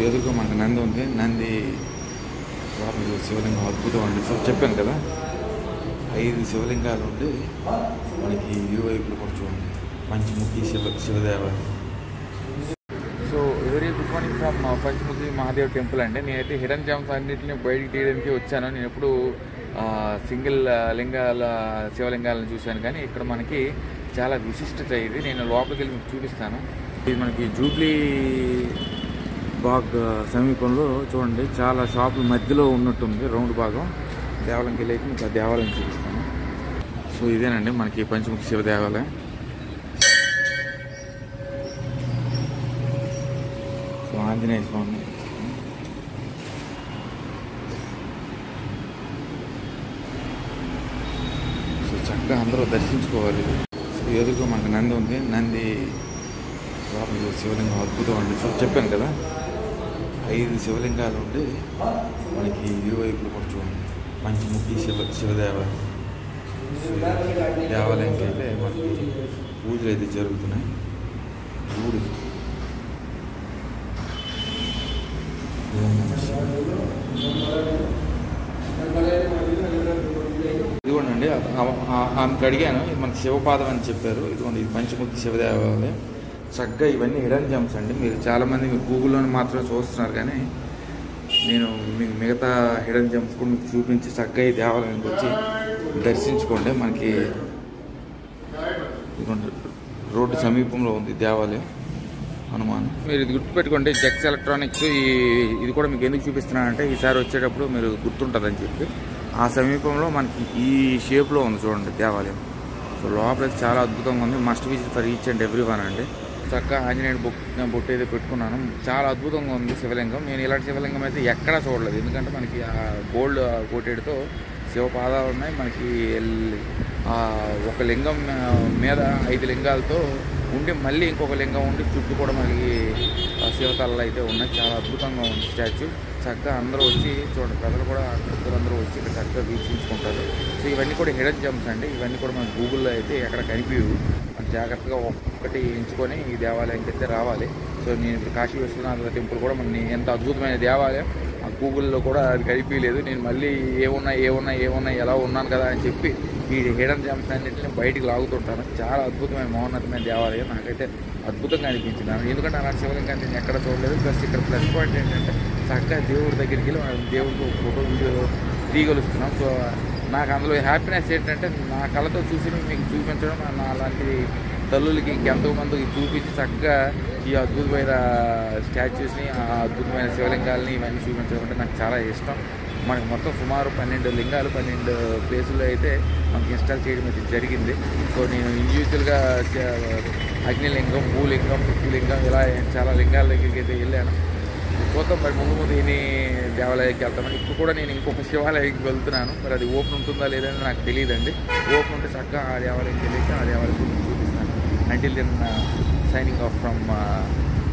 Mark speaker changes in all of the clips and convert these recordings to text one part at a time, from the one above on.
Speaker 1: ఎదురుగా మనకు నంది ఉంది. నంది లోపల శివలింగం అద్భుతం అండి. సో చెప్పాను కదా, 5 శివలింగాలు ఉండి మనకి ఇరువైపులు కూడా చూడండి పంచముఖి శివదేవాలయం. So very good morning from Panchmukhi Mahadev temple అండి. నేనైతే హిడెన్ జెమ్స్ అన్నింటినీ బయటికి తీయడానికి వచ్చాను. నేను ఎప్పుడు సింగిల్ శివలింగాలను చూశాను, కానీ ఇక్కడ మనకి చాలా విశిష్టత ఇది. నేను లోపలికి వెళ్ళి మీకు చూపిస్తాను. ఇది మనకి జూబ్లీ బాగ్ సమీపంలో చూడండి, చాలా షాపుల మధ్యలో ఉన్నట్టుంది రౌండ్ భాగం. దేవాలయంకి వెళ్ళి అయితే మీకు ఆ దేవాలయం చూపిస్తాను. సో ఇదేనండి మనకి పంచముఖి శివ దేవాలయం. సో ఆంజనేయ స్వామి, సో చక్కగా అందరూ దర్శించుకోవాలి. సో ఎదురుగా మనకు నంది ఉంది. నంది లోపల శివలింగం అద్భుతం అండి. సో చెప్పాను కదా, 5 శివలింగాలు ఉండి మనకి ఇరువైపులు కూడా చూడండి పంచముఖి శివదేవాలయం. దేవాలయంకి అయితే మనకి పూజలు అయితే జరుగుతున్నాయి. గుడి ఇదిగోండి, ఆమెకు అడిగాను, మనకి శివపాదం అని చెప్పారు. ఇదిగోండి, ఇది పంచముఖి శివదేవాలయం. చక్కగా ఇవన్నీ హిడెన్ జెమ్స్ అండి. మీరు చాలామంది మీరు గూగుల్లోనే మాత్రమే చూస్తున్నారు, కానీ నేను మీకు మిగతా హిడెన్ జెమ్స్ కూడా మీకు చూపించి చక్కగా ఈ దేవాలయానికి వచ్చి దర్శించుకోండి. మనకి రోడ్డు సమీపంలో ఉంది దేవాలయం హనుమాన్. మీరు ఇది గుర్తుపెట్టుకోండి, జెక్స్ ఎలక్ట్రానిక్స్. ఇది కూడా మీకు ఎందుకు చూపిస్తున్నానంటే, ఈసారి వచ్చేటప్పుడు మీరు గుర్తుంటుందని చెప్పి. ఆ సమీపంలో మనకి ఈ షేప్లో ఉంది చూడండి దేవాలయం. సో లోపల చాలా అద్భుతంగా ఉంది. Must visit for each and every one అండి. చక్కగా ఆంజనేయుడు బొట్టు అయితే పెట్టుకున్నాను. చాలా అద్భుతంగా ఉంది శివలింగం. నేను ఇలాంటి శివలింగం అయితే ఎక్కడా చూడలేదు, ఎందుకంటే మనకి ఆ గోల్డ్ కోటెడ్తో శివపాదాలు ఉన్నాయి. మనకి ఒక లింగం మీద 5 లింగాలతో ఉండి మళ్ళీ ఇంకొక లింగం ఉండి చుట్టూ కూడా మనకి శివతలలు అయితే ఉన్నాయి. చాలా అద్భుతంగా ఉంది స్టాచ్యూ. చక్కగా అందరూ వచ్చి చూడండి, ప్రజలు కూడా అందరూ వచ్చి ఇక్కడ చక్కగా వీక్షించుకుంటారు. సో ఇవన్నీ కూడా హిడెన్ జెమ్స్ అండి. ఇవన్నీ కూడా మన గూగుల్లో అయితే ఎక్కడ కనిపించవు. మనం జాగ్రత్తగా ఒక్కటి ఎంచుకొని ఈ దేవాలయానికి అయితే రావాలి. సో నేను ఇప్పుడు కాశీ విశ్వనాథ టెంపుల్ కూడా మన ఎంత అద్భుతమైన దేవాలయం, ఆ గూగుల్లో కూడా అది కనిపించలేదు. నేను మళ్ళీ ఏమున్నా ఎలా ఉన్నాను కదా అని చెప్పి ఈ హిడెన్ జెమ్స్ అన్నింటినీ బయటికి లాగుతుంటాను. చాలా అద్భుతమైన మహోన్నతమైన దేవాలయం నాకైతే అద్భుతంగా అనిపించింది. ఎందుకంటే అలాంటి శివలింగాన్ని నేను ఎక్కడ చూడలేదు. ప్లస్ ఇక్కడ ప్లస్ పాయింట్ ఏంటంటే, చక్కగా దేవుడి దగ్గరికి వెళ్ళి మనం దేవుడికి ఫోటో వీడియో తీయగలుస్తున్నాం. సో నాకు అందులో హ్యాపీనెస్ ఏంటంటే, నా కళతో చూసి మీకు చూపించడం, నా అలాంటి తల్లులకి ఇంకెంతోమందికి చూపించి చక్కగా ఈ అద్భుతమైన స్టాచ్యూస్ని, ఆ అద్భుతమైన శివలింగాలని ఇవన్నీ చూపించడం అంటే నాకు చాలా ఇష్టం. మనకి మొత్తం సుమారు 12 లింగాలు 12 ప్లేసుల్లో అయితే మనకి ఇన్స్టాల్ చేయడం అయితే జరిగింది. సో నేను ఇండివిజువల్గా అగ్నిలింగం, భూలింగం, పృథ్వీలింగం ఇలా చాలా లింగాల దగ్గరికి అయితే వెళ్ళాను. పోతాం మరి ముందు ఎన్ని దేవాలయానికి వెళ్తామని. ఇప్పుడు కూడా నేను ఇంకొక శివాలయానికి వెళ్తున్నాను. మరి అది ఓపెన్ ఉంటుందా లేదని నాకు తెలియదండి. ఓపెన్ ఉంటే చక్కగా ఆ దేవాలయానికి వెళ్ళేసి ఆ దేవాలయం చూపిస్తాను. Until then signing off from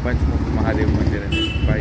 Speaker 1: Panchmukhi Mahadev Mandir అండి. బై.